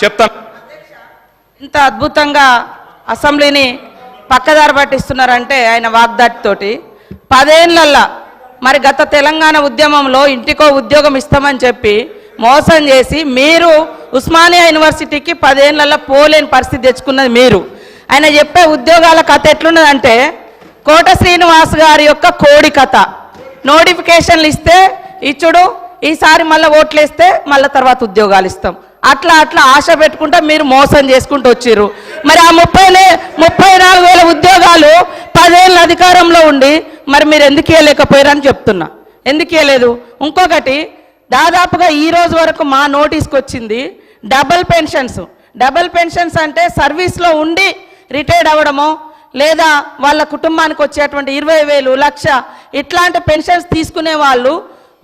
చెప్తాను. ఇంత అద్భుతంగా అసెంబ్లీని పక్కదారి పట్టిస్తున్నారంటే ఆయన వాగ్దాటితోటి 10 ఏళ్లల్లా మరి గత తెలంగాణ ఉద్యమంలో ఇంటికో ఉద్యోగం ఇస్తామని చెప్పి మోసం చేసి మీరు ఉస్మానియా యూనివర్సిటీకి 10 ఏళ్లల్లా పోలేని పరిస్థితి తెచ్చుకున్నది మీరు. ఆయన చెప్పే ఉద్యోగాల కథ ఎట్లున్నదంటే కోట శ్రీనివాస్ గారి యొక్క కోడి కథ. నోటిఫికేషన్లు ఇస్తే ఇచ్చుడు, ఈసారి మళ్ళీ ఓట్లు వేస్తే మళ్ళీ తర్వాత ఉద్యోగాలు ఇస్తాం, అట్లా అట్లా ఆశ పెట్టుకుంటా మీరు మోసం చేసుకుంటూ వచ్చారు. మరి ఆ 34,000 ఉద్యోగాలు 10 ఏళ్ళ అధికారంలో ఉండి మరి మీరు ఎందుకు ఇవ్వలేకపోయారని చెప్తున్నా. ఎందుకు ఇవ్వలేదు? ఇంకొకటి, దాదాపుగా ఈ రోజు వరకు మా నోటీస్కి వచ్చింది డబుల్ పెన్షన్స్ అంటే సర్వీస్లో ఉండి రిటైర్డ్ అవ్వడమో లేదా వాళ్ళ కుటుంబానికి వచ్చేటువంటి 20,000, 1,00,000 ఇట్లాంటి పెన్షన్స్ తీసుకునే వాళ్ళు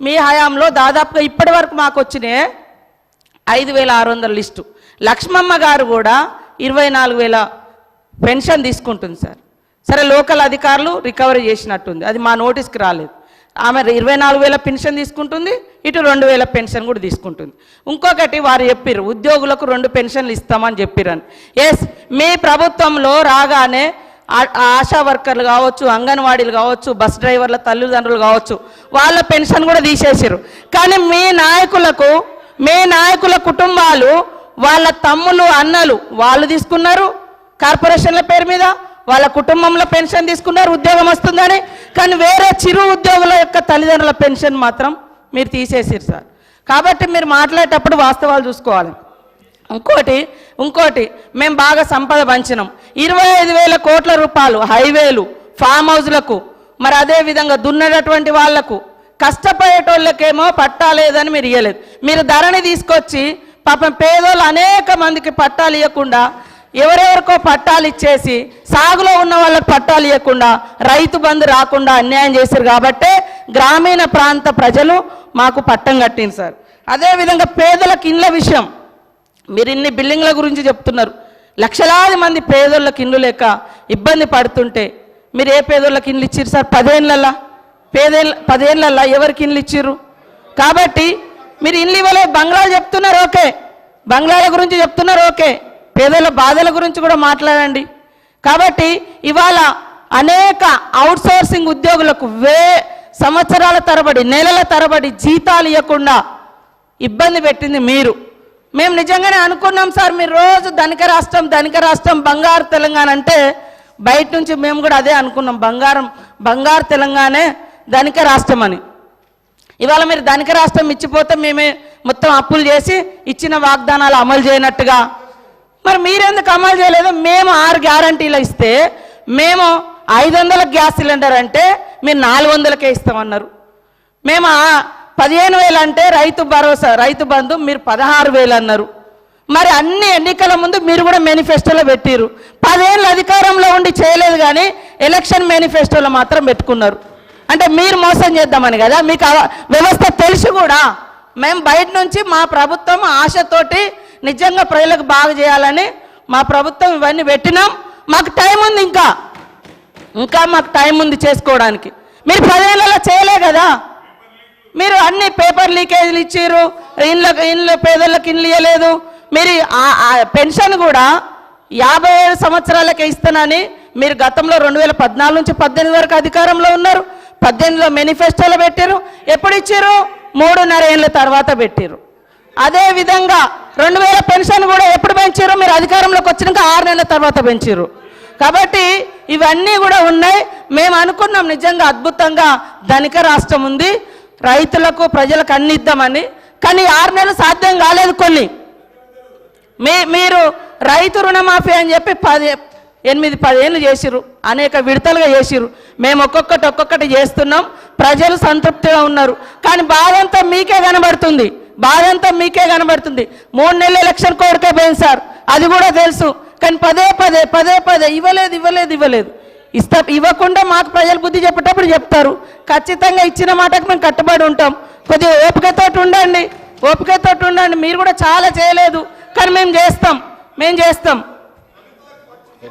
మీ హయాంలో దాదాపుగా ఇప్పటి వరకు మాకు వచ్చినాయి 5,600 లిస్టు. లక్ష్మమ్మ గారు కూడా 24,000 పెన్షన్ తీసుకుంటుంది సార్. సరే, లోకల్ అధికారులు రికవరీ చేసినట్టుంది, అది మా నోటీస్కి రాలేదు. ఆమె 24,000 పెన్షన్ తీసుకుంటుంది, ఇటు 2,000 పెన్షన్ కూడా తీసుకుంటుంది. ఇంకొకటి, వారు చెప్పారు ఉద్యోగులకు 2 పెన్షన్లు ఇస్తామని చెప్పారని. ఎస్, మీ ప్రభుత్వంలో రాగానే ఆశా వర్కర్లు కావచ్చు, అంగన్వాడీలు కావచ్చు, బస్ డ్రైవర్ల తల్లిదండ్రులు కావచ్చు, వాళ్ళ పెన్షన్ కూడా తీసేసారు. కానీ మీ నాయకుల కుటుంబాలు, వాళ్ళ తమ్ములు అన్నలు వాళ్ళు తీసుకున్నారు కార్పొరేషన్ల పేరు మీద, వాళ్ళ కుటుంబంలో పెన్షన్ తీసుకున్నారు ఉద్యోగం వస్తుందని. కానీ వేరే చిరు ఉద్యోగుల యొక్క తల్లిదండ్రుల పెన్షన్ మాత్రం మీరు తీసేసారు సార్. కాబట్టి మీరు మాట్లాడేటప్పుడు వాస్తవాలు చూసుకోవాలి. ఇంకోటి మేము బాగా సంపద పంచినాం. 25,000 కోట్ల రూపాయలు హైవేలు, ఫామ్ హౌస్లకు, మరి అదేవిధంగా దున్నేటటువంటి వాళ్లకు, కష్టపడేటోళ్ళకేమో పట్టాలేదని మీరు ఇవ్వలేదు. మీరు ధరని తీసుకొచ్చి పాపం పేదోళ్ళు అనేక మందికి పట్టాలు ఇవ్వకుండా, ఎవరెవరికో పట్టాలు ఇచ్చేసి సాగులో ఉన్న వాళ్ళకి పట్టాలు ఇవ్వకుండా, రైతు బంధు రాకుండా అన్యాయం చేశారు. కాబట్టే గ్రామీణ ప్రాంత ప్రజలు మాకు పట్టం కట్టింది సార్. అదేవిధంగా పేదలకు ఇండ్ల విషయం, మీరు ఇన్ని బిల్డింగ్ల గురించి చెప్తున్నారు. లక్షలాది మంది పేదోళ్ళకి ఇండ్లు లేక ఇబ్బంది పడుతుంటే మీరు ఏ పేదోళ్ళకి ఇండ్లు ఇచ్చారు సార్? 10 ఏళ్ళల్లా ఎవరికి ఇండ్లు ఇచ్చిర్రు? కాబట్టి మీరు ఇండ్లు ఇవ్వలేదు. బంగ్లాలు చెప్తున్నారు, ఓకే, బంగ్లాల గురించి చెప్తున్నారు, ఓకే, పేదల బాధల గురించి కూడా మాట్లాడండి. కాబట్టి ఇవాళ అనేక అవుట్సోర్సింగ్ ఉద్యోగులకు సంవత్సరాల తరబడి, నెలల తరబడి జీతాలు ఇవ్వకుండా ఇబ్బంది పెట్టింది మీరు. మేము నిజంగానే అనుకున్నాం సార్, మీరు రోజు ధనిక రాష్ట్రం బంగారు తెలంగాణ అంటే బయట నుంచి మేము కూడా అదే అనుకున్నాం, బంగారు తెలంగాణే ధనిక రాష్ట్రం అని. ఇవాళ మీరు ధనిక రాష్ట్రం ఇచ్చిపోతే మేమే మొత్తం అప్పులు చేసి ఇచ్చిన వాగ్దానాలు అమలు చేయనట్టుగా, మరి మీరెందుకు అమలు చేయలేదు? మేము 6 గ్యారంటీలు ఇస్తే మేము 500 గ్యాస్ సిలిండర్ అంటే మీరు 400కే ఇస్తామన్నారు. మేము 15,000 అంటే రైతు భరోసా, రైతు బంధు మీరు 16,000 అన్నారు. మరి అన్ని ఎన్నికల ముందు మీరు కూడా మేనిఫెస్టోలో పెట్టిరు. 10 ఏళ్ళ అధికారంలో ఉండి చేయలేదు, కానీ ఎలక్షన్ మేనిఫెస్టోలో మాత్రం పెట్టుకున్నారు. అంటే మీరు మోసం చేద్దామని కదా, మీకు వ్యవస్థ తెలిసి కూడా మేము బయట నుంచి మా ప్రభుత్వం ఆశతోటి నిజంగా ప్రజలకు బాగా చేయాలని మా ప్రభుత్వం ఇవన్నీ పెట్టినాం. మాకు టైం ఉంది, ఇంకా మాకు టైం ఉంది చేసుకోవడానికి. మీరు 10 ఏళ్ళలో చేయలే కదా. మీరు అన్ని పేపర్ లీకేజీలు ఇచ్చారు, ఇండ్ల పేదలకు ఇండ్లు ఇవ్వలేదు. మీరు పెన్షన్ కూడా 57 సంవత్సరాలకే ఇస్తానని మీరు గతంలో 2014 నుంచి 18 వరకు అధికారంలో ఉన్నారు. 18లో మేనిఫెస్టోలో పెట్టారు. ఎప్పుడు ఇచ్చారు? 3.5 ఏళ్ళ తర్వాత పెట్టారు. అదేవిధంగా 2000 పెన్షన్ కూడా ఎప్పుడు పెంచారు? మీరు అధికారంలోకి వచ్చినాక 6 నెలల తర్వాత పెంచారు. కాబట్టి ఇవన్నీ కూడా ఉన్నాయి. మేము అనుకున్నాం నిజంగా అద్భుతంగా ధనిక రాష్ట్రం ఉంది, రైతులకు ప్రజలకు అన్ని ఇద్దామని. కానీ 6 నెలలు సాధ్యం కాలేదు. కొన్ని మీరు రైతు రుణమాఫీ అని చెప్పి 8-10 ఏళ్ళు చేసిరు, అనేక విడతలుగా చేసిరు. మేము ఒక్కొక్కటి చేస్తున్నాం, ప్రజలు సంతృప్తిగా ఉన్నారు. కానీ బాధ అంతా మీకే కనబడుతుంది. 3 నెలల ఎలక్షన్ కోరికే పోయింది సార్, అది కూడా తెలుసు. కానీ పదే ఇవ్వలేదు. ఇవ్వకుండా మాకు ప్రజలు బుద్ధి చెప్పేటప్పుడు చెప్తారు. ఖచ్చితంగా ఇచ్చిన మాటకు మేము కట్టుబడి ఉంటాం. కొద్దిగా ఓపికతోటి ఉండండి. మీరు కూడా చాలా చేయలేదు, కానీ మేము చేస్తాం.